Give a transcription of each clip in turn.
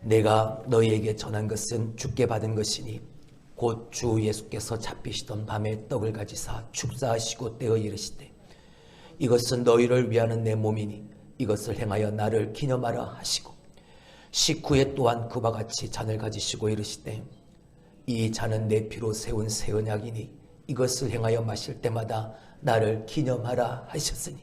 내가 너희에게 전한 것은 주께 받은 것이니 곧 주 예수께서 잡히시던 밤에 떡을 가지사 축사하시고 떼어 이르시되 이것은 너희를 위하는 내 몸이니 이것을 행하여 나를 기념하라 하시고 식후에 또한 그와 같이 잔을 가지시고 이르시되 이 잔은 내 피로 세운 새 언약이니 이것을 행하여 마실 때마다 나를 기념하라 하셨으니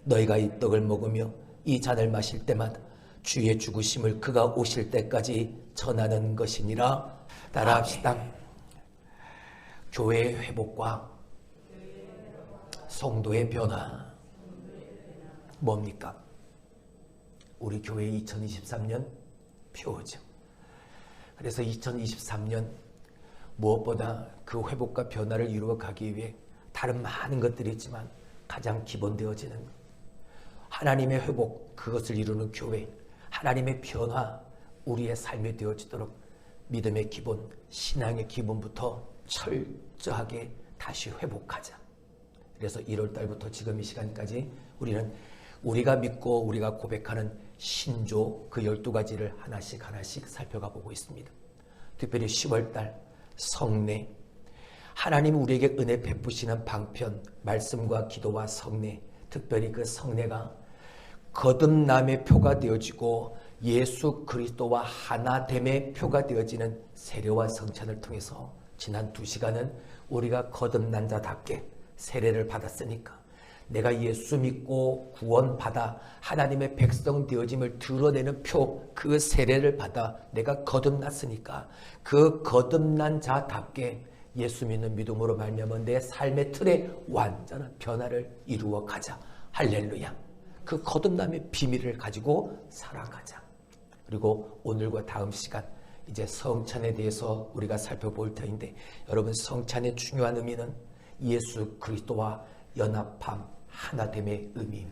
너희가 이 떡을 먹으며 이 잔을 마실 때마다 주의 죽으심을 그가 오실 때까지 전하는 것이니라. 따라합시다. 교회의 회복과 성도의 변화. 뭡니까? 우리 교회 2023년 표죠. 그래서 2023년 무엇보다 그 회복과 변화를 이루어 가기 위해 다른 많은 것들이 있지만 가장 기본되어지는 하나님의 회복, 그것을 이루는 교회, 하나님의 변화, 우리의 삶이 되어지도록 믿음의 기본, 신앙의 기본부터 철저하게 다시 회복하자. 그래서 1월 달부터 지금 이 시간까지 우리는 우리가 믿고 우리가 고백하는 신조 그 12가지를 하나씩 살펴가 보고 있습니다. 특별히 10월 달 성례, 하나님 우리에게 은혜 베푸시는 방편, 말씀과 기도와 성례, 특별히 그 성례가 거듭남의 표가 되어지고 예수 그리스도와 하나됨의 표가 되어지는 세례와 성찬을 통해서 지난 2시간은 우리가 거듭난 자답게 세례를 받았으니까 내가 예수 믿고 구원받아 하나님의 백성 되어짐을 드러내는 표, 그 세례를 받아 내가 거듭났으니까 그 거듭난 자답게 예수 믿는 믿음으로 말미암아 내 삶의 틀에 완전한 변화를 이루어 가자. 할렐루야. 그 거듭남의 비밀을 가지고 살아가자. 그리고 오늘과 다음 시간 이제 성찬에 대해서 우리가 살펴볼 터인데, 여러분, 성찬의 중요한 의미는 예수 그리스도와 연합함, 하나됨의 의미.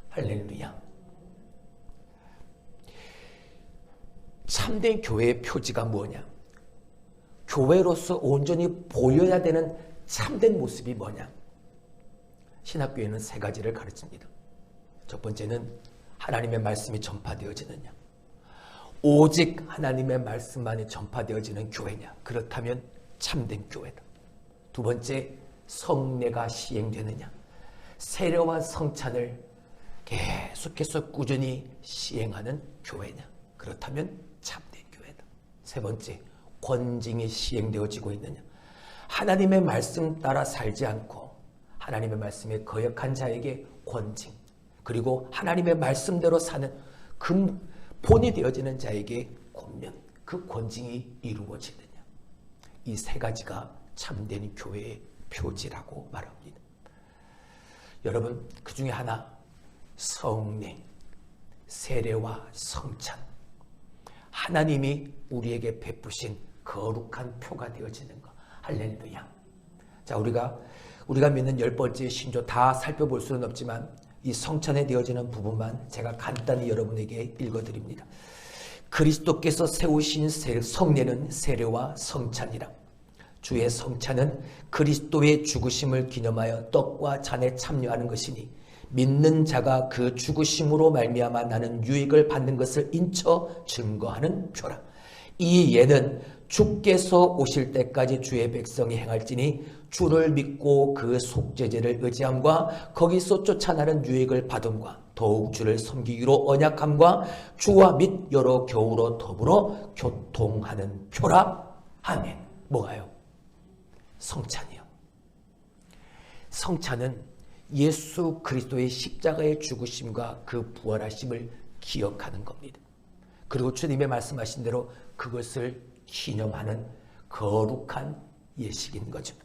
할렐루야. 참된 교회의 표지가 뭐냐? 교회로서 온전히 보여야 되는 참된 모습이 뭐냐? 신학교에는 3가지를 가르칩니다. 첫 번째는 하나님의 말씀이 전파되어지느냐, 오직 하나님의 말씀만이 전파되어지는 교회냐, 그렇다면 참된 교회다. 두 번째, 성례가 시행되느냐, 세례와 성찬을 계속해서 꾸준히 시행하는 교회냐, 그렇다면 참된 교회다. 세 번째, 권징이 시행되어지고 있느냐, 하나님의 말씀 따라 살지 않고 하나님의 말씀에 거역한 자에게 권징, 그리고 하나님의 말씀대로 사는 근본이 되어지는 자에게 권면, 그 권징이 이루어지느냐. 이 3가지가 참된 교회의 표지라고 말합니다. 여러분, 그 중에 하나, 성례, 세례와 성찬, 하나님이 우리에게 베푸신 거룩한 표가 되어지는 것. 할렐루야. 자, 우리가 믿는 10번째 신조 다 살펴볼 수는 없지만 이 성찬에 되어지는 부분만 제가 간단히 여러분에게 읽어드립니다. 그리스도께서 세우신 성례는 세례와 성찬이라. 주의 성찬은 그리스도의 죽으심을 기념하여 떡과 잔에 참여하는 것이니 믿는 자가 그 죽으심으로 말미암아 나는 유익을 받는 것을 인쳐 증거하는 표라. 이 예는 주께서 오실 때까지 주의 백성이 행할지니 주를 믿고 그 속죄제를 의지함과 거기서 쫓아나는 유익을 받음과 더욱 주를 섬기기로 언약함과 주와 및 여러 교우로 더불어 교통하는 표라. 아멘. 뭐가요? 성찬이요. 성찬은 예수 그리스도의 십자가의 죽으심과 그 부활하심을 기억하는 겁니다. 그리고 주님의 말씀하신 대로 그것을 기념하는 거룩한 예식인 거죠.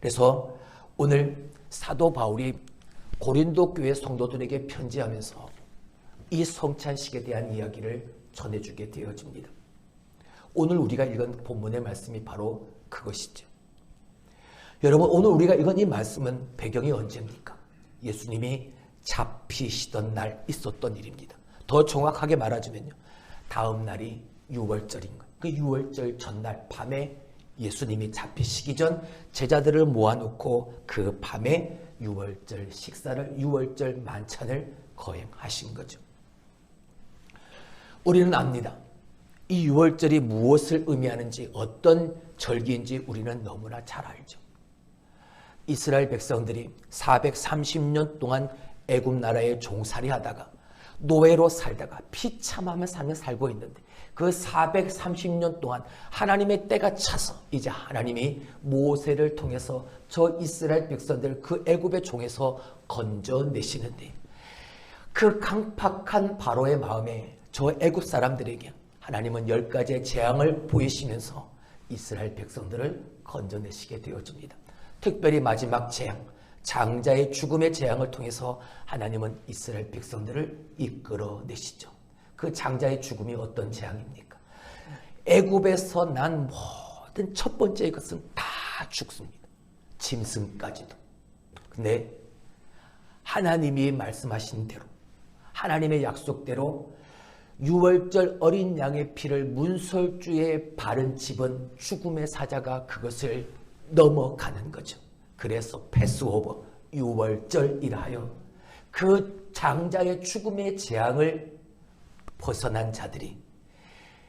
그래서 오늘 사도 바울이 고린도 교회 성도들에게 편지하면서 이 성찬식에 대한 이야기를 전해주게 되어집니다. 오늘 우리가 읽은 본문의 말씀이 바로 그것이죠. 여러분, 오늘 우리가 읽은 이 말씀은 배경이 언제입니까? 예수님이 잡히시던 날 있었던 일입니다. 더 정확하게 말하자면요, 다음 날이 유월절인 거예요. 그 유월절 전날 밤에 예수님이 잡히시기 전 제자들을 모아놓고 그 밤에 유월절 식사를, 유월절 만찬을 거행하신 거죠. 우리는 압니다. 이 유월절이 무엇을 의미하는지, 어떤 절기인지 우리는 너무나 잘 알죠. 이스라엘 백성들이 430년 동안 애굽 나라에 종살이 하다가 노예로 살다가 비참하며 살고 있는데, 그 430년 동안 하나님의 때가 차서 이제 하나님이 모세를 통해서 저 이스라엘 백성들 그 애굽의 종에서 건져내시는데, 그 강팍한 바로의 마음에 저 애굽 사람들에게 하나님은 10가지의 재앙을 보이시면서 이스라엘 백성들을 건져내시게 되어줍니다. 특별히 마지막 재앙, 장자의 죽음의 재앙을 통해서 하나님은 이스라엘 백성들을 이끌어내시죠. 그 장자의 죽음이 어떤 재앙입니까? 애굽에서 난 모든 첫 번째 것은 다 죽습니다. 짐승까지도. 근데 하나님이 말씀하신 대로, 하나님의 약속대로 유월절 어린 양의 피를 문설주에 바른 집은 죽음의 사자가 그것을 넘어가는 거죠. 그래서 패스오버, 유월절이라 하여 그 장자의 죽음의 재앙을 벗어난 자들이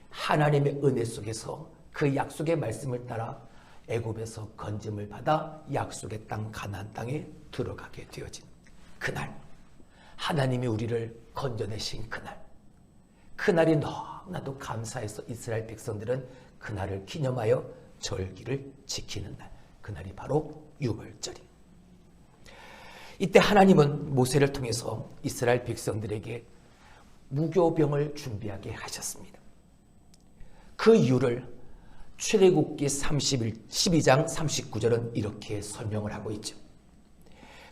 하나님의 은혜 속에서 그 약속의 말씀을 따라 애굽에서 건짐을 받아 약속의 땅 가나안 땅에 들어가게 되어진 그날, 하나님이 우리를 건져내신 그날이 너무나도 감사해서 이스라엘 백성들은 그날을 기념하여 절기를 지키는 날, 그날이 바로 유월절입니다. 이때 하나님은 모세를 통해서 이스라엘 백성들에게 무교병을 준비하게 하셨습니다. 그 이유를 출애굽기 12장 39절은 이렇게 설명을 하고 있죠.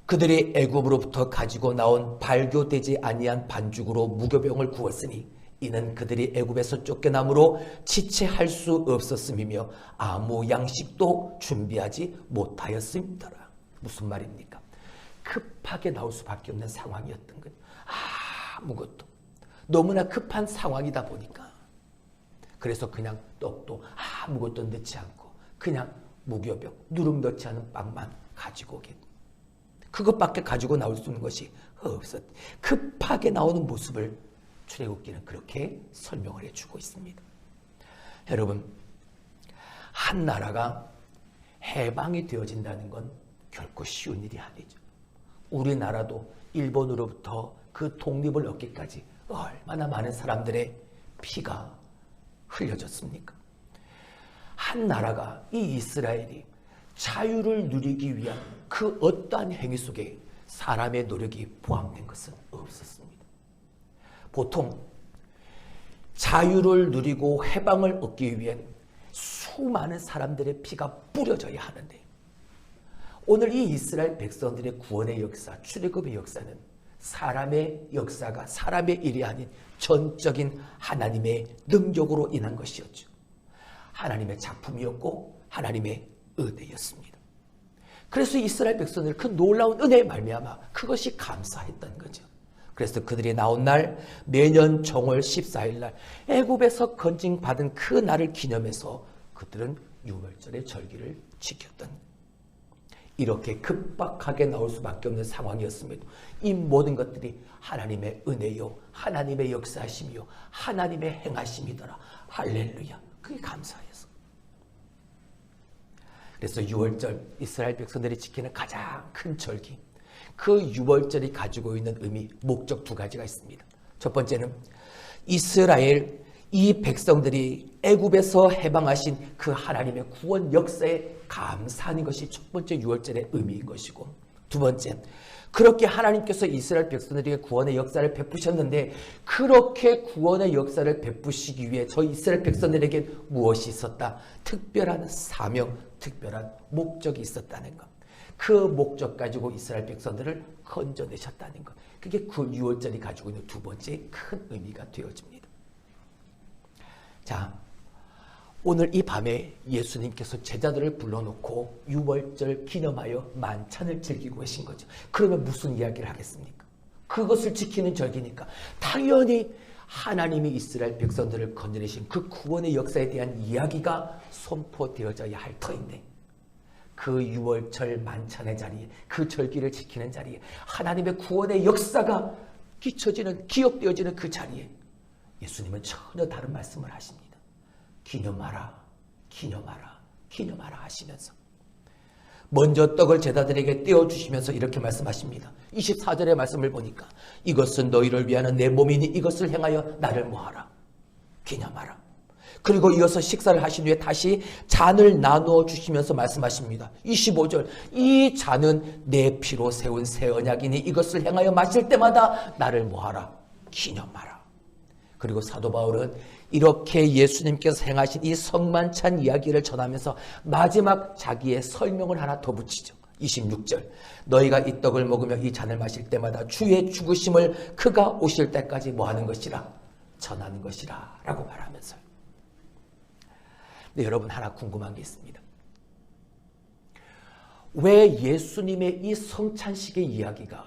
그들이 애굽으로부터 가지고 나온 발교되지 아니한 반죽으로 무교병을 구웠으니 이는 그들이 애굽에서 쫓겨남으로 지체할 수 없었음이며 아무 양식도 준비하지 못하였음이더라. 무슨 말입니까? 급하게 나올 수밖에 없는 상황이었던 거예요. 아무것도. 너무나 급한 상황이다 보니까 그래서 그냥 떡도 아무것도 넣지 않고 그냥 무교병, 누룩 넣지 않은 빵만 가지고 오게. 그것밖에 가지고 나올 수 있는 것이 없었. 급하게 나오는 모습을 출애굽기는 그렇게 설명을 해주고 있습니다. 여러분, 한 나라가 해방이 되어진다는 건 결코 쉬운 일이 아니죠. 우리나라도 일본으로부터 그 독립을 얻기까지 얼마나 많은 사람들의 피가 흘려졌습니까? 한 나라가, 이 이스라엘이 자유를 누리기 위한 그 어떠한 행위 속에 사람의 노력이 포함된 것은 없었습니다. 보통 자유를 누리고 해방을 얻기 위한 수많은 사람들의 피가 뿌려져야 하는데, 오늘 이 이스라엘 백성들의 구원의 역사, 출애굽의 역사는 사람의 역사가, 사람의 일이 아닌 전적인 하나님의 능력으로 인한 것이었죠. 하나님의 작품이었고 하나님의 은혜였습니다. 그래서 이스라엘 백성들 그 놀라운 은혜에 말미암아 그것이 감사했던 거죠. 그래서 그들이 나온 날, 매년 정월 14일 날 애굽에서 건징받은 그 날을 기념해서 그들은 유월절의 절기를 지켰던 거예요. 이렇게 급박하게 나올 수밖에 없는 상황이었음에도 이 모든 것들이 하나님의 은혜요, 하나님의 역사심이요, 하나님의 행하심이더라. 할렐루야. 그게 감사해서. 그래서 유월절, 이스라엘 백성들이 지키는 가장 큰 절기, 그 유월절이 가지고 있는 의미, 목적 두 가지가 있습니다. 첫 번째는 이스라엘, 이 백성들이 애굽에서 해방하신 그 하나님의 구원 역사에 감사하는 것이 첫 번째 유월절의 의미인 것이고, 두 번째, 그렇게 하나님께서 이스라엘 백성들에게 구원의 역사를 베푸셨는데 그렇게 구원의 역사를 베푸시기 위해 저 이스라엘 백성들에게 무엇이 있었다? 특별한 사명, 특별한 목적이 있었다는 것. 그 목적 가지고 이스라엘 백성들을 건져내셨다는 것. 그게 그 유월절이 가지고 있는 두 번째 큰 의미가 되어집니다. 자, 오늘 이 밤에 예수님께서 제자들을 불러놓고 유월절 기념하여 만찬을 즐기고 계신 거죠. 그러면 무슨 이야기를 하겠습니까? 그것을 지키는 절기니까 당연히 하나님이 이스라엘 백성들을 건져내신 그 구원의 역사에 대한 이야기가 선포되어져야 할 터인데, 그 유월절 만찬의 자리에, 그 절기를 지키는 자리에, 하나님의 구원의 역사가 기쳐지는, 기억되어지는 그 자리에 예수님은 전혀 다른 말씀을 하십니다. 기념하라, 기념하라, 기념하라 하시면서 먼저 떡을 제자들에게 떼어주시면서 이렇게 말씀하십니다. 24절의 말씀을 보니까 이것은 너희를 위하는 내 몸이니 이것을 행하여 나를 뭐하라, 기념하라. 그리고 이어서 식사를 하신 후에 다시 잔을 나누어 주시면서 말씀하십니다. 25절 이 잔은 내 피로 세운 새 언약이니 이것을 행하여 마실 때마다 나를 뭐하라, 기념하라. 그리고 사도 바울은 이렇게 예수님께서 행하신 이 성만찬 이야기를 전하면서 마지막 자기의 설명을 하나 더 붙이죠. 26절 너희가 이 떡을 먹으며 이 잔을 마실 때마다 주의 죽으심을 그가 오실 때까지 뭐하는 것이라, 전하는 것이라 라고 말하면서요. 근데 여러분 하나 궁금한 게 있습니다. 왜 예수님의 이 성찬식의 이야기가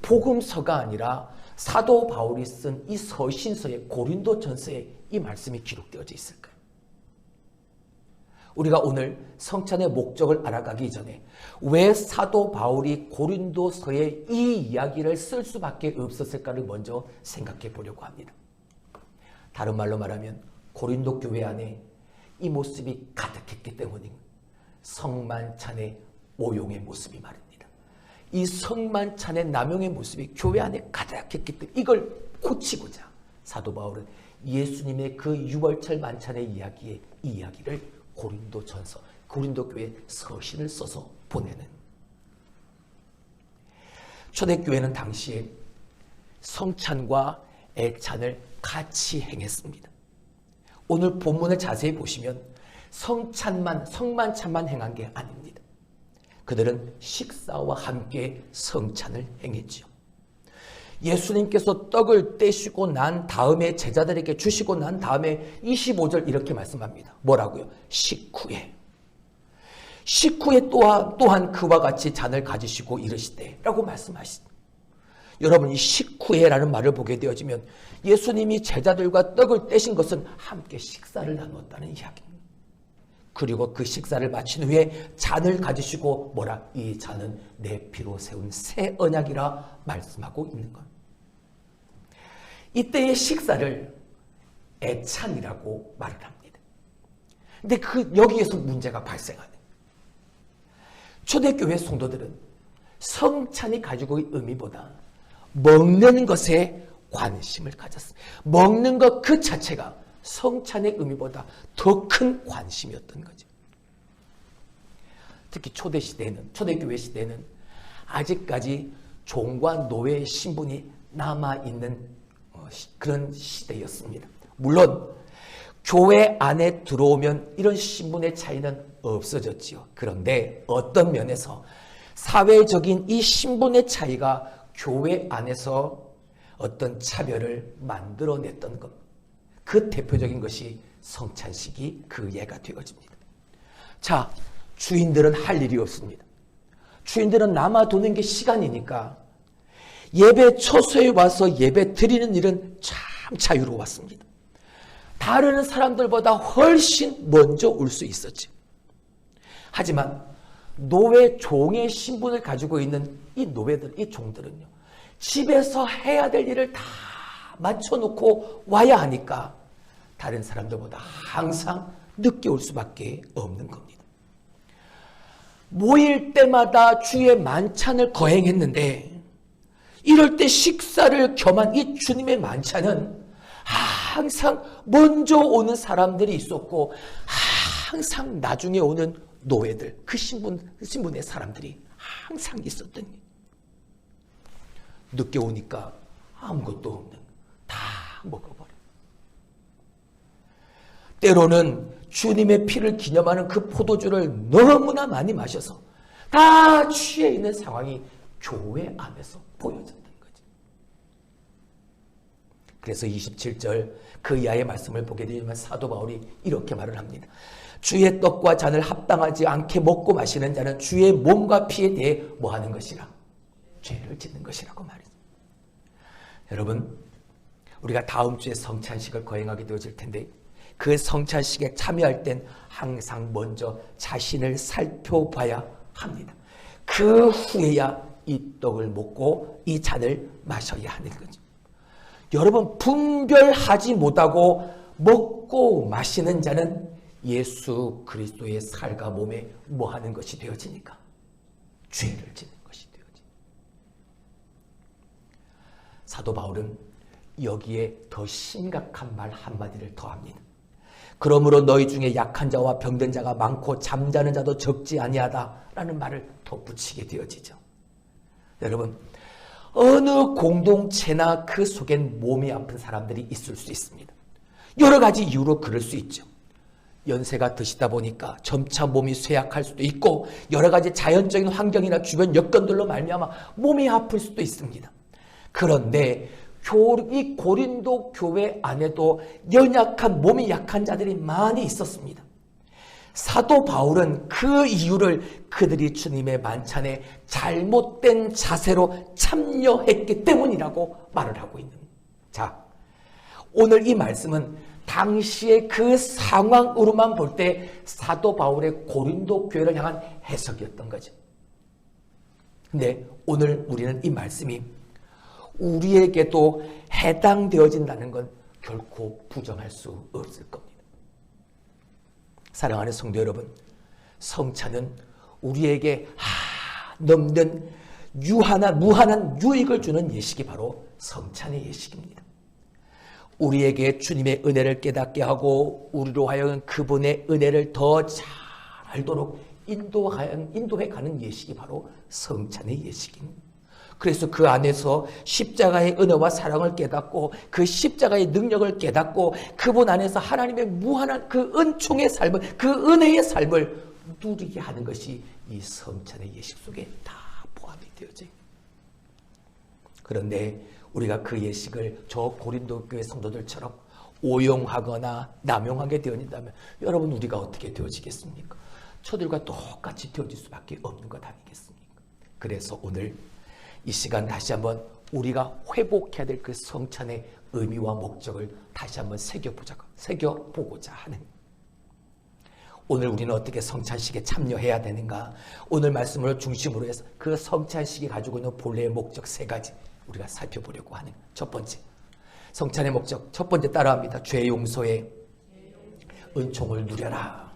복음서가 아니라 사도 바울이 쓴 이 서신서에, 고린도전서에 이 말씀이 기록되어져 있을까요? 우리가 오늘 성찬의 목적을 알아가기 전에 왜 사도 바울이 고린도서에 이 이야기를 쓸 수밖에 없었을까를 먼저 생각해 보려고 합니다. 다른 말로 말하면 고린도 교회 안에 이 모습이 가득했기 때문인 성만찬의 오용의 모습이 말입니다. 이 성만찬의 남용의 모습이 교회 안에 가득했기 때문에 이걸 고치고자 사도 바울은 예수님의 그 유월절 만찬의 이야기에 이 이야기를 고린도전서, 고린도 교회 서신을 써서 보내는. 초대교회는 당시에 성찬과 애찬을 같이 행했습니다. 오늘 본문을 자세히 보시면 성만찬만 행한 게 아닙니다. 그들은 식사와 함께 성찬을 행했지요. 예수님께서 떡을 떼시고 난 다음에 제자들에게 주시고 난 다음에 25절 이렇게 말씀합니다. 뭐라고요? 식후에 또한 그와 같이 잔을 가지시고 이르시되 라고 말씀하시죠. 여러분 이 식후에라는 말을 보게 되어지면 예수님이 제자들과 떡을 떼신 것은 함께 식사를 나눴다는 이야기입니다. 그리고 그 식사를 마친 후에 잔을 가지시고 뭐라? 이 잔은 내 피로 세운 새 언약이라 말씀하고 있는 것. 이때의 식사를 애찬이라고 말을 합니다. 근데 여기에서 문제가 발생하네. 초대교회 성도들은 성찬이 가지고 있는 의미보다 먹는 것에 관심을 가졌습니다. 먹는 것 그 자체가 성찬의 의미보다 더 큰 관심이었던 거죠. 특히 초대교회 시대는 아직까지 종과 노예의 신분이 남아있는 그런 시대였습니다. 물론 교회 안에 들어오면 이런 신분의 차이는 없어졌지요. 그런데 어떤 면에서 사회적인 이 신분의 차이가 교회 안에서 어떤 차별을 만들어냈던 것. 그 대표적인 것이 성찬식이 그 예가 되어집니다. 자, 주인들은 할 일이 없습니다. 주인들은 남아도는 게 시간이니까 예배 처소에 와서 예배 드리는 일은 참 자유로웠습니다. 다른 사람들보다 훨씬 먼저 올 수 있었지. 하지만 노예 종의 신분을 가지고 있는 이 노예들, 이 종들은요, 집에서 해야 될 일을 다 맞춰놓고 와야 하니까 다른 사람들보다 항상 늦게 올 수밖에 없는 겁니다. 모일 때마다 주의 만찬을 거행했는데 이럴 때 식사를 겸한 이 주님의 만찬은 항상 먼저 오는 사람들이 있었고 항상 나중에 오는 노예들, 그 신분의 사람들이 항상 있었던 일. 늦게 오니까 아무것도 없는, 다 먹어버려. 때로는 주님의 피를 기념하는 그 포도주를 너무나 많이 마셔서 다 취해 있는 상황이 교회 안에서 보여졌던 거죠. 그래서 27절 그 이하의 말씀을 보게 되면 사도 바울이 이렇게 말을 합니다. 주의 떡과 잔을 합당하지 않게 먹고 마시는 자는 주의 몸과 피에 대해 뭐 하는 것이라? 죄를 짓는 것이라고 말했습니다. 여러분, 우리가 다음 주에 성찬식을 거행하게 되어질 텐데 그 성찬식에 참여할 땐 항상 먼저 자신을 살펴봐야 합니다. 그 후에야 이 떡을 먹고 이 잔을 마셔야 하는 거죠. 여러분, 분별하지 못하고 먹고 마시는 자는 예수 그리스도의 살과 몸에 뭐 하는 것이 되어지니까? 죄를 짓는 것이 되어집니다. 사도 바울은 여기에 더 심각한 말 한마디를 더합니다. 그러므로 너희 중에 약한 자와 병든 자가 많고 잠자는 자도 적지 아니하다라는 말을 덧붙이게 되어지죠. 여러분, 어느 공동체나 그 속엔 몸이 아픈 사람들이 있을 수 있습니다. 여러 가지 이유로 그럴 수 있죠. 연세가 드시다 보니까 점차 몸이 쇠약할 수도 있고 여러 가지 자연적인 환경이나 주변 여건들로 말미암아 몸이 아플 수도 있습니다. 그런데 이 고린도 교회 안에도 연약한, 몸이 약한 자들이 많이 있었습니다. 사도 바울은 그 이유를 그들이 주님의 만찬에 잘못된 자세로 참여했기 때문이라고 말을 하고 있는. 자, 오늘 이 말씀은 당시의 그 상황으로만 볼 때 사도 바울의 고린도 교회를 향한 해석이었던 거죠. 근데 오늘 우리는 이 말씀이 우리에게도 해당되어진다는 건 결코 부정할 수 없을 겁니다. 사랑하는 성도 여러분, 성찬은 우리에게 넘는 무한한 유익을 주는 예식이 바로 성찬의 예식입니다. 우리에게 주님의 은혜를 깨닫게 하고 우리로 하여금 그분의 은혜를 더 잘 알도록 인도해 가는 예식이 바로 성찬의 예식입니다. 그래서 그 안에서 십자가의 은혜와 사랑을 깨닫고 그 십자가의 능력을 깨닫고 그분 안에서 하나님의 무한한 그 은총의 삶을, 그 은혜의 삶을 누리게 하는 것이 이 성찬의 예식 속에 다 포함이 되어져요. 그런데 우리가 그 예식을 저 고린도 교회 성도들처럼 오용하거나 남용하게 되어진다면 여러분, 우리가 어떻게 되어지겠습니까? 저들과 똑같이 되어질 수밖에 없는 것 아니겠습니까? 그래서 오늘 이 시간 다시 한번 우리가 회복해야 될 그 성찬의 의미와 목적을 다시 한번 새겨보고자 하는, 오늘 우리는 어떻게 성찬식에 참여해야 되는가, 오늘 말씀을 중심으로 해서 그 성찬식이 가지고 있는 본래의 목적 3가지 우리가 살펴보려고 하는. 첫 번째, 성찬의 목적, 첫 번째 따라합니다. 죄 용서에 은총을 누려라.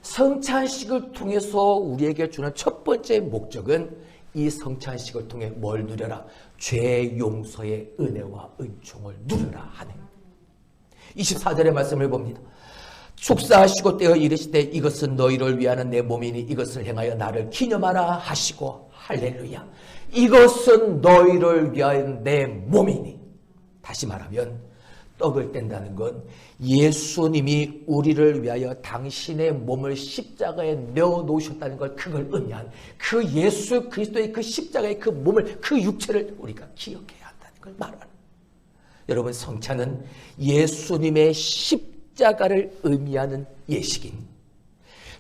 성찬식을 통해서 우리에게 주는 첫 번째 목적은 이 성찬식을 통해 뭘 누려라? 죄 용서의 은혜와 은총을 누려라 하는. 24절의 말씀을 봅니다. 축사하시고 떼어 이르시되 이것은 너희를 위하는 내 몸이니 이것을 행하여 나를 기념하라 하시고, 할렐루야, 이것은 너희를 위하여 내 몸이니. 다시 말하면 떡을 뗀다는 건 예수님이 우리를 위하여 당신의 몸을 십자가에 내어놓으셨다는 걸, 그걸 의미한 그 예수 그리스도의 그 십자가의 그 몸을, 그 육체를 우리가 기억해야 한다는 걸 말하는. 여러분, 성찬은 예수님의 십자가를 의미하는 예식인,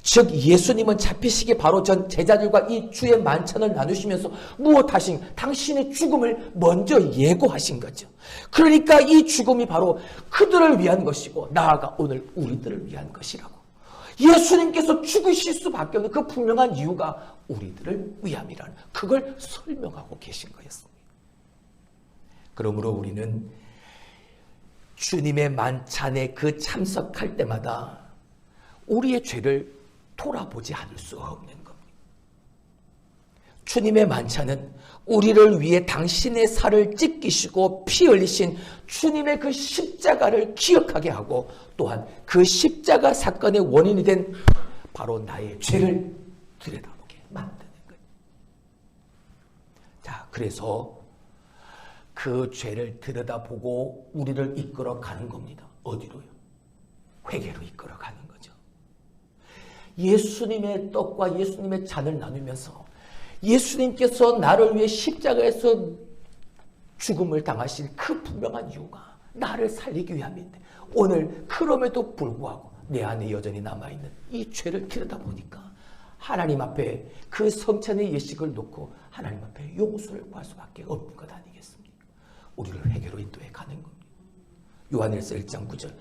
즉 예수님은 잡히시기 바로 전 제자들과 이 주의 만찬을 나누시면서 무엇하신, 당신의 죽음을 먼저 예고하신 거죠. 그러니까 이 죽음이 바로 그들을 위한 것이고 나아가 오늘 우리들을 위한 것이라고. 예수님께서 죽으실 수밖에 없는 그 분명한 이유가 우리들을 위함이라는, 그걸 설명하고 계신 거였습니다. 그러므로 우리는 주님의 만찬에 그 참석할 때마다 우리의 죄를 돌아보지 않을 수 없는 겁니다. 주님의 만찬은 우리를 위해 당신의 살을 찢기시고 피 흘리신 주님의 그 십자가를 기억하게 하고, 또한 그 십자가 사건의 원인이 된 바로 나의 죄를 들여다보게 만드는 거예요. 자, 그래서 그 죄를 들여다보고 우리를 이끌어 가는 겁니다. 어디로요? 회개로 이끌어 가는 거죠. 예수님의 떡과 예수님의 잔을 나누면서 예수님께서 나를 위해 십자가에서 죽음을 당하신 그 분명한 이유가 나를 살리기 위함인데, 오늘 그럼에도 불구하고 내 안에 여전히 남아있는 이 죄를 들여다보니까 하나님 앞에 그 성찬의 예식을 놓고 하나님 앞에 용서를 구할 수밖에 없는 것 아니겠습니까? 우리를 회개로 인도해 가는 겁니다. 요한일서 1장 9절,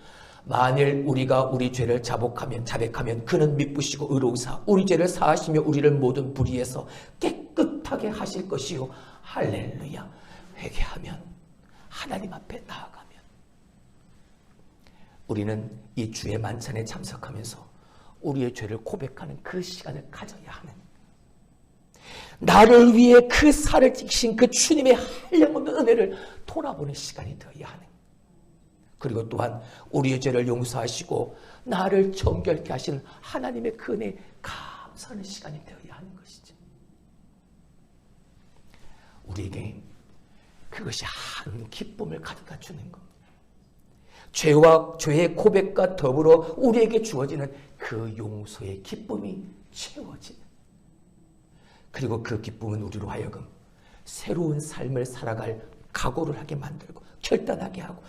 만일 우리가 우리 죄를 자백하면 그는 미쁘시고 의로우사 우리 죄를 사하시며 우리를 모든 불의에서 깨끗하게 하실 것이요, 할렐루야. 회개하면 하나님 앞에 나아가면 우리는 이 주의 만찬에 참석하면서 우리의 죄를 고백하는 그 시간을 가져야 하는, 나를 위해 그 살을 지신 그 주님의 한량없는 은혜를 돌아보는 시간이 되어야 하는, 그리고 또한 우리의 죄를 용서하시고 나를 정결케 하시는 하나님의 그 은혜에 감사하는 시간이 되어야 하는 것이죠. 우리에게 그것이 한 기쁨을 가져다 주는 겁니다. 죄의 고백과 더불어 우리에게 주어지는 그 용서의 기쁨이 채워지는, 그리고 그 기쁨은 우리로 하여금 새로운 삶을 살아갈 각오를 하게 만들고 결단하게 하고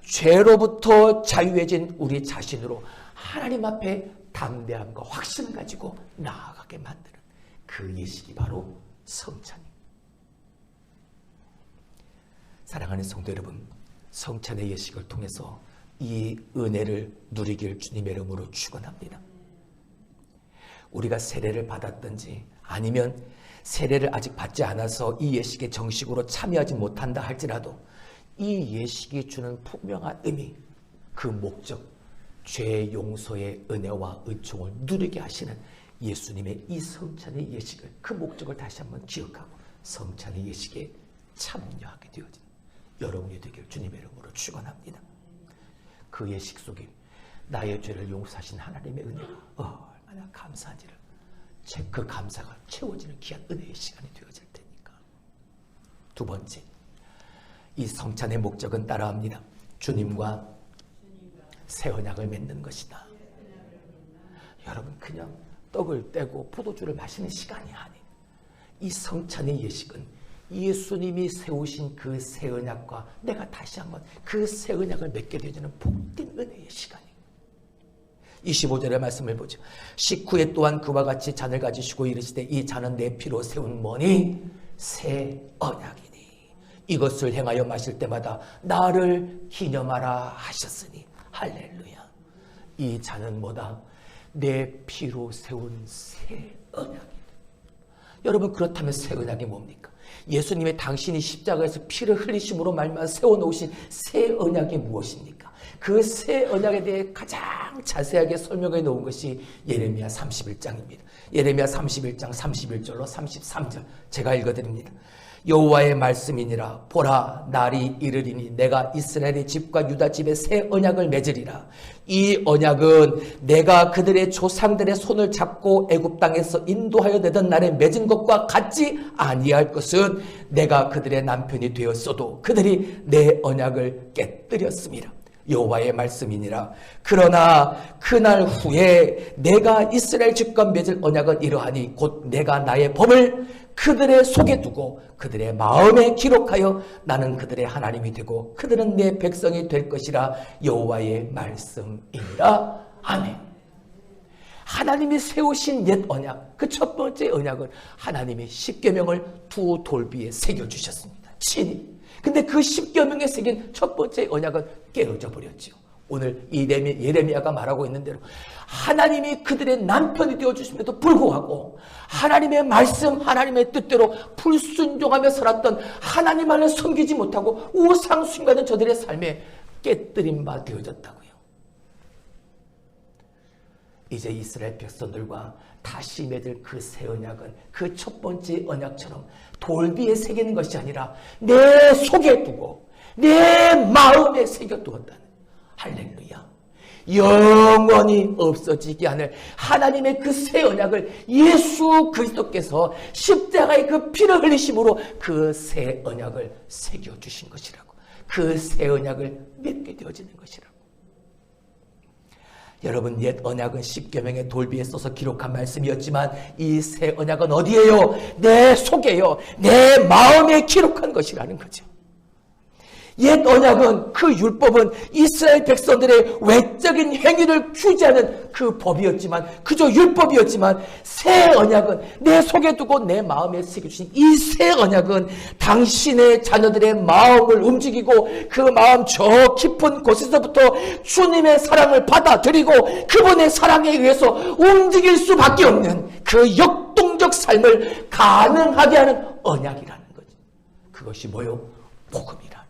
죄로부터 자유해진 우리 자신으로 하나님 앞에 담대함과 확신을 가지고 나아가게 만드는 그 예식이 바로 성찬입니다. 사랑하는 성도 여러분, 성찬의 예식을 통해서 이 은혜를 누리길 주님의 이름으로 축원합니다. 우리가 세례를 받았든지 아니면 세례를 아직 받지 않아서 이 예식에 정식으로 참여하지 못한다 할지라도 이 예식이 주는 분명한 의미, 그 목적, 죄 용서의 은혜와 은총을 누리게 하시는 예수님의 이 성찬의 예식을, 그 목적을 다시 한번 기억하고 성찬의 예식에 참여하게 되어진 여러분이 되길 주님의 이름으로 축원합니다. 그 예식 속에 나의 죄를 용서하신 하나님의 은혜가 얼마나 감사한지를, 그 감사가 채워지는 귀한 은혜의 시간이 되어질 테니까. 두 번째, 이 성찬의 목적은 따라합니다. 주님과 새 언약을 맺는 것이다. 여러분, 그냥 떡을 떼고 포도주를 마시는 시간이 아닌 이 성찬의 예식은 예수님이 세우신 그 새 언약과 내가 다시 한번 그 새 언약을 맺게 되어지는 복된 은혜의 시간입니다. 25절의 말씀을 보죠. 식후에 또한 그와 같이 잔을 가지시고 이르시되 이 잔은 내 피로 세운 뭐니 새 언약이니 이것을 행하여 마실 때마다 나를 기념하라 하셨으니. 할렐루야. 이 잔은 뭐다? 내 피로 세운 새 언약이다. 여러분, 그렇다면 새 언약이 뭡니까? 예수님의 당신이 십자가에서 피를 흘리심으로 말미암아 세워놓으신 새 언약이 무엇입니까? 그 새 언약에 대해 가장 자세하게 설명해 놓은 것이 예레미야 31장입니다. 예레미야 31장 31절로 33절 제가 읽어드립니다. 여호와의 말씀이니라. 보라, 날이 이르리니 내가 이스라엘의 집과 유다 집에 새 언약을 맺으리라. 이 언약은 내가 그들의 조상들의 손을 잡고 애굽 땅에서 인도하여 내던 날에 맺은 것과 같지 아니할 것은 내가 그들의 남편이 되었어도 그들이 내 언약을 깨뜨렸음이라. 여호와의 말씀이니라. 그러나 그날 후에 내가 이스라엘 집과 맺을 언약은 이러하니 곧 내가 나의 법을 그들의 속에 두고 그들의 마음에 기록하여 나는 그들의 하나님이 되고 그들은 내 백성이 될 것이라. 여호와의 말씀이니라. 아멘. 하나님이 세우신 옛 언약, 그 첫 번째 언약은 하나님이 십계명을 두 돌비에 새겨주셨습니다. 친히. 근데 그 십계명에 새긴 첫 번째 언약은 깨어져 버렸죠. 오늘 이 예레미야가 말하고 있는 대로 하나님이 그들의 남편이 되어주심에도 불구하고 하나님의 말씀, 하나님의 뜻대로 불순종하며 살았던 하나님만을 섬기지 못하고 우상 숭배하는 저들의 삶에 깨뜨린 바 되어졌다고요. 이제 이스라엘 백성들과 다시 맺을 그 새 언약은 그 첫 번째 언약처럼 돌비에 새기는 것이 아니라 내 속에 두고 내 마음에 새겨두었다는, 할렐루야, 영원히 없어지게 하는 하나님의 그 새 언약을 예수 그리스도께서 십자가의 그 피를 흘리심으로 그 새 언약을 새겨주신 것이라고, 그 새 언약을 맺게 되어지는 것이라고. 여러분, 옛 언약은 십계명의 돌비에 써서 기록한 말씀이었지만 이 새 언약은 어디에요? 내 속에요. 내 마음에 기록한 것이라는 거죠. 옛 언약은, 그 율법은 이스라엘 백성들의 외적인 행위를 규제하는 그 법이었지만, 그저 율법이었지만, 새 언약은 내 속에 두고 내 마음에 새겨주신 이 새 언약은 당신의 자녀들의 마음을 움직이고 그 마음 저 깊은 곳에서부터 주님의 사랑을 받아들이고 그분의 사랑에 의해서 움직일 수밖에 없는 그 역동적 삶을 가능하게 하는 언약이라는 거죠. 그것이 뭐요? 복음이라.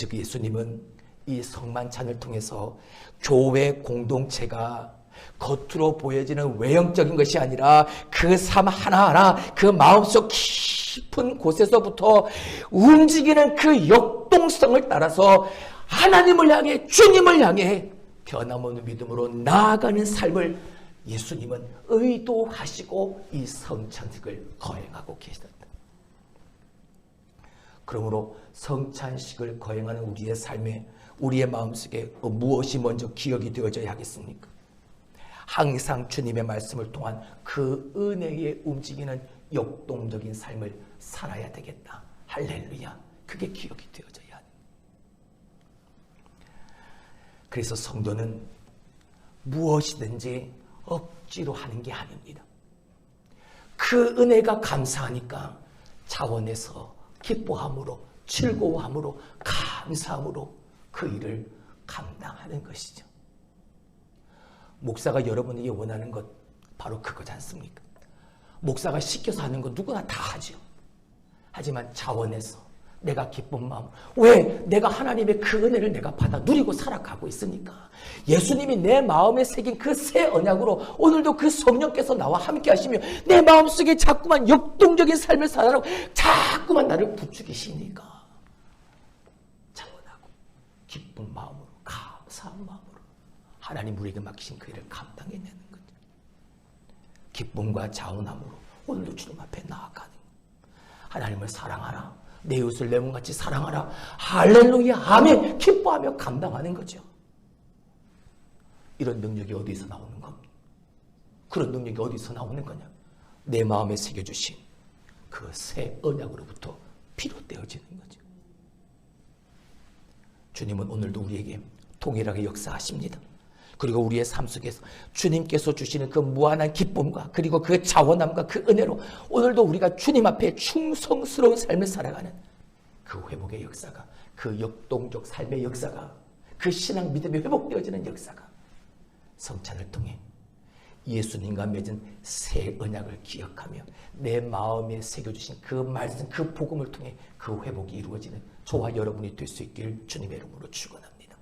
즉 예수님은 이 성만찬을 통해서 교회 공동체가 겉으로 보여지는 외형적인 것이 아니라 그 삶 하나하나 그 마음속 깊은 곳에서부터 움직이는 그 역동성을 따라서 하나님을 향해 주님을 향해 변함없는 믿음으로 나아가는 삶을 예수님은 의도하시고 이 성찬식을 거행하고 계시다. 그러므로 성찬식을 거행하는 우리의 삶에 우리의 마음속에 무엇이 먼저 기억이 되어져야 하겠습니까? 항상 주님의 말씀을 통한 그 은혜에 움직이는 역동적인 삶을 살아야 되겠다. 할렐루야. 그게 기억이 되어져야 합니다. 그래서 성도는 무엇이든지 억지로 하는 게 아닙니다. 그 은혜가 감사하니까 차원에서 기뻐함으로 즐거워함으로 감사함으로 그 일을 감당하는 것이죠. 목사가 여러분에게 원하는 것 바로 그거지 않습니까? 목사가 시켜서 하는 거 누구나 다 하죠. 하지만 차원에서 내가 기쁜 마음, 왜? 내가 하나님의 그 은혜를 내가 받아 누리고 살아가고 있으니까. 예수님이 내 마음에 새긴 그 새 언약으로 오늘도 그 성령께서 나와 함께 하시며 내 마음속에 자꾸만 역동적인 삶을 살아라고 자꾸만 나를 부추기시니까 차원하고 기쁜 마음으로 감사한 마음으로 하나님 우리에게 맡기신 그 일을 감당해내는 거죠. 기쁨과 자원함으로 오늘도 주님 앞에 나아가는 거예요. 하나님을 사랑하라. 내 이웃을 내 몸같이 사랑하라. 할렐루야. 아멘. 기뻐하며 감당하는 거죠. 이런 능력이 어디서 나오는 겁니까? 그런 능력이 어디서 나오는 거냐? 내 마음에 새겨주신 그 새 언약으로부터 비롯되어지는 거죠. 주님은 오늘도 우리에게 동일하게 역사하십니다. 그리고 우리의 삶 속에서 주님께서 주시는 그 무한한 기쁨과 그리고 그 자원함과 그 은혜로 오늘도 우리가 주님 앞에 충성스러운 삶을 살아가는 그 회복의 역사가, 그 역동적 삶의 역사가, 그 신앙 믿음이 회복되어지는 역사가 성찬을 통해 예수님과 맺은 새 언약을 기억하며 내 마음에 새겨주신 그 말씀, 그 복음을 통해 그 회복이 이루어지는 저와 여러분이 될 수 있길 주님의 이름으로 축원합니다.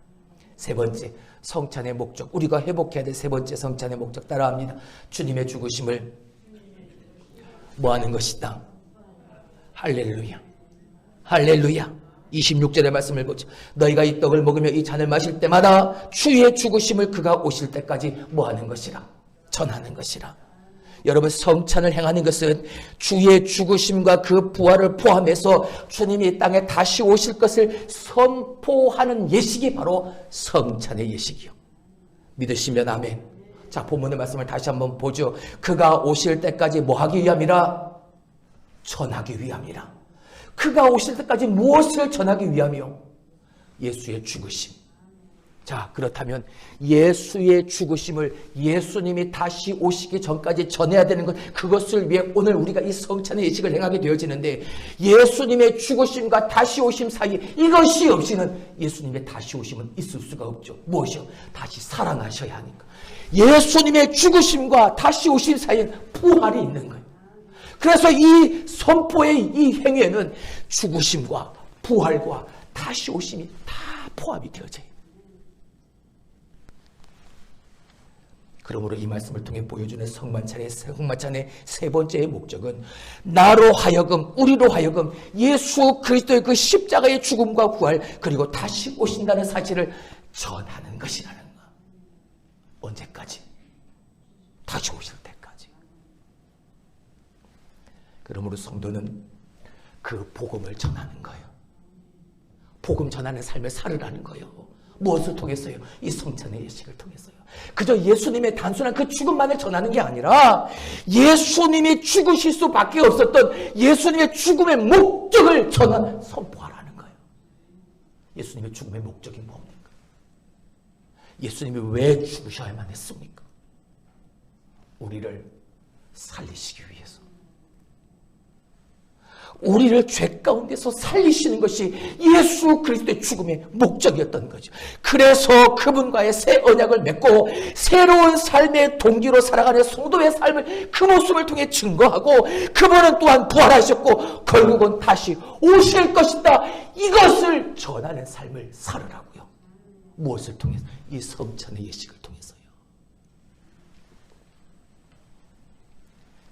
세 번째, 성찬의 목적, 우리가 회복해야 될 세 번째 성찬의 목적 따라합니다. 주님의 죽으심을 뭐하는 것이다? 할렐루야. 할렐루야. 26절의 말씀을 보죠. 너희가 이 떡을 먹으며 이 잔을 마실 때마다 주의 죽으심을 그가 오실 때까지 뭐하는 것이라? 전하는 것이라. 여러분, 성찬을 행하는 것은 주의 죽으심과 그 부활을 포함해서 주님이 이 땅에 다시 오실 것을 선포하는 예식이 바로 성찬의 예식이요. 믿으시면 아멘. 자, 본문의 말씀을 다시 한번 보죠. 그가 오실 때까지 뭐 하기 위함이라? 전하기 위함이라. 그가 오실 때까지 무엇을 전하기 위함이요? 예수의 죽으심. 자, 그렇다면 예수의 죽으심을 예수님이 다시 오시기 전까지 전해야 되는 것, 그것을 위해 오늘 우리가 이 성찬의 예식을 행하게 되어지는데, 예수님의 죽으심과 다시 오심 사이 이것이 없이는 예수님의 다시 오심은 있을 수가 없죠. 무엇이요? 다시 살아나셔야 하니까. 예수님의 죽으심과 다시 오심 사이에 부활이 있는 거예요. 그래서 이 선포의 이 행위에는 죽으심과 부활과 다시 오심이 다 포함이 되어져요. 그러므로 이 말씀을 통해 보여주는 성만찬의 세 번째의 목적은 나로 하여금, 우리로 하여금 예수 그리스도의 그 십자가의 죽음과 부활, 그리고 다시 오신다는 사실을 전하는 것이라는 것. 언제까지? 다시 오실 때까지. 그러므로 성도는 그 복음을 전하는 거예요. 복음 전하는 삶을 살으라는 거예요. 무엇을 통해서요? 이 성찬의 예식을 통해서요. 그저 예수님의 단순한 그 죽음만을 전하는 게 아니라 예수님이 죽으실 수밖에 없었던 예수님의 죽음의 목적을 선포하라는 거예요. 예수님의 죽음의 목적이 뭡니까? 예수님이 왜 죽으셔야만 했습니까? 우리를 살리시기 위해서. 우리를 죄 가운데서 살리시는 것이 예수 그리스도의 죽음의 목적이었던 거죠. 그래서 그분과의 새 언약을 맺고 새로운 삶의 동기로 살아가는 성도의 삶을 그 모습을 통해 증거하고, 그분은 또한 부활하셨고 결국은 다시 오실 것이다, 이것을 전하는 삶을 살으라고요. 무엇을 통해서? 이 성찬의 예식을 통해서요.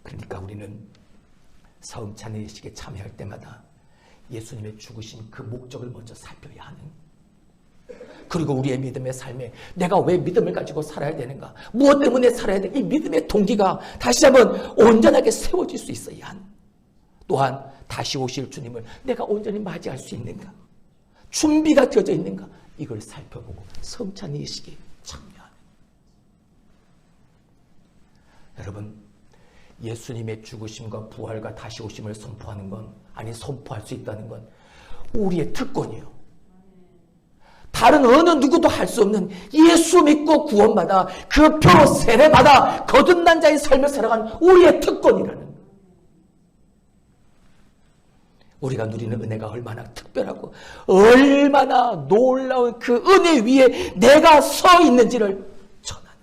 그러니까 우리는 성찬의 예식에 참여할 때마다 예수님의 죽으신 그 목적을 먼저 살펴야 하는, 그리고 우리의 믿음의 삶에 내가 왜 믿음을 가지고 살아야 되는가, 무엇 때문에 살아야 되는가, 이 믿음의 동기가 다시 한번 온전하게 세워질 수 있어야 하는, 또한 다시 오실 주님을 내가 온전히 맞이할 수 있는가, 준비가 되어져 있는가, 이걸 살펴보고 성찬의 예식에 참여하는. 여러분, 예수님의 죽으심과 부활과 다시 오심을 선포하는 건, 아니 선포할 수 있다는 건 우리의 특권이에요. 다른 어느 누구도 할 수 없는, 예수 믿고 구원받아 그 표로 세례받아 거듭난 자의 삶을 살아가는 우리의 특권이라는 거예요. 우리가 누리는 은혜가 얼마나 특별하고 얼마나 놀라운 그 은혜 위에 내가 서 있는지를 전하는,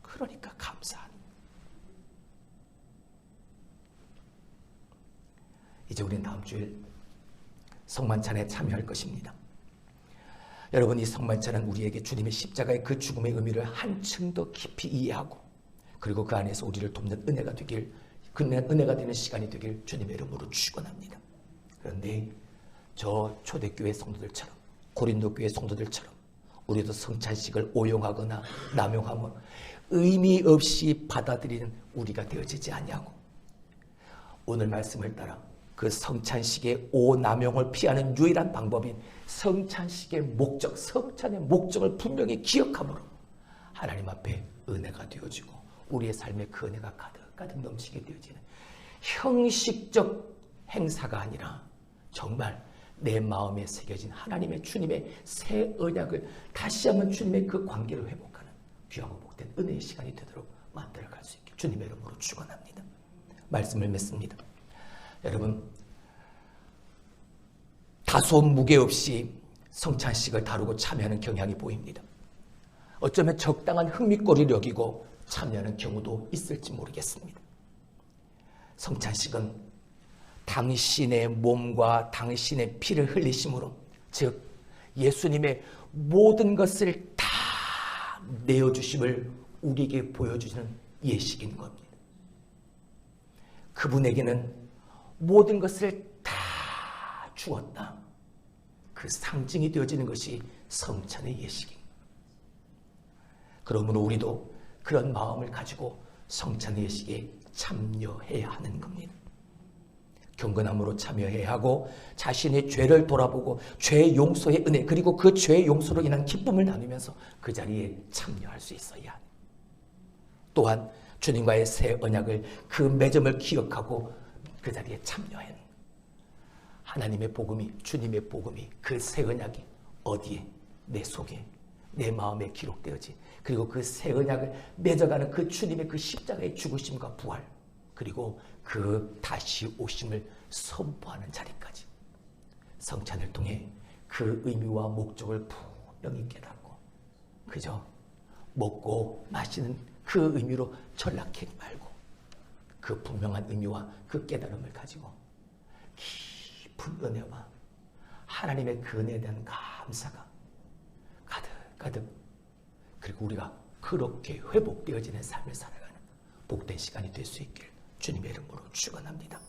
그러니까 감사하는. 이제 우리는 다음 주일 성만찬에 참여할 것입니다. 여러분, 이 성만찬은 우리에게 주님의 십자가의 그 죽음의 의미를 한층 더 깊이 이해하고, 그리고 그 안에서 우리를 돕는 은혜가 되길, 그 은혜가 되는 시간이 되길 주님의 이름으로 축원합니다. 그런데 저 초대교회 성도들처럼, 고린도 교회 성도들처럼 우리도 성찬식을 오용하거나 남용하면 의미 없이 받아들이는 우리가 되어지지 아니하고, 오늘 말씀을 따라 그 성찬식의 오남용을 피하는 유일한 방법인 성찬식의 목적, 성찬의 목적을 분명히 기억함으로 하나님 앞에 은혜가 되어지고 우리의 삶에 그 은혜가 가득가득 넘치게 되어지는 형식적 행사가 아니라 정말 내 마음에 새겨진 하나님의 주님의 새 언약을 다시 한번 주님의 그 관계를 회복하는 귀하고 복된 은혜의 시간이 되도록 만들어갈 수 있게 주님의 이름으로 축원합니다. 말씀을 맺습니다. 여러분, 다소 무게 없이 성찬식을 다루고 참여하는 경향이 보입니다. 어쩌면 적당한 흥미거리를 여기고 참여하는 경우도 있을지 모르겠습니다. 성찬식은 당신의 몸과 당신의 피를 흘리심으로, 즉 예수님의 모든 것을 다 내어주심을 우리에게 보여주시는 예식인 겁니다. 그분에게는 모든 것을 다 주었다, 그 상징이 되어지는 것이 성찬의 예식입니다. 그러므로 우리도 그런 마음을 가지고 성찬의 예식에 참여해야 하는 겁니다. 경건함으로 참여해야 하고, 자신의 죄를 돌아보고 죄 용서의 은혜, 그리고 그 죄 용서로 인한 기쁨을 나누면서 그 자리에 참여할 수 있어야 합니다. 또한 주님과의 새 언약을, 그 맺음을 기억하고 그 자리에 참여하는, 하나님의 복음이, 주님의 복음이, 그 새 언약이 어디에? 내 속에, 내 마음에 기록되어지, 그리고 그 새 언약을 맺어가는 그 주님의 그 십자가의 죽으심과 부활, 그리고 그 다시 오심을 선포하는 자리까지 성찬을 통해 그 의미와 목적을 분명히 깨닫고, 그저 먹고 마시는 그 의미로 전락하지 말고 그 분명한 의미와 그 깨달음을 가지고 깊은 은혜와 하나님의 그 은혜에 대한 감사가 가득가득, 그리고 우리가 그렇게 회복되어지는 삶을 살아가는 복된 시간이 될 수 있길 주님의 이름으로 축원합니다.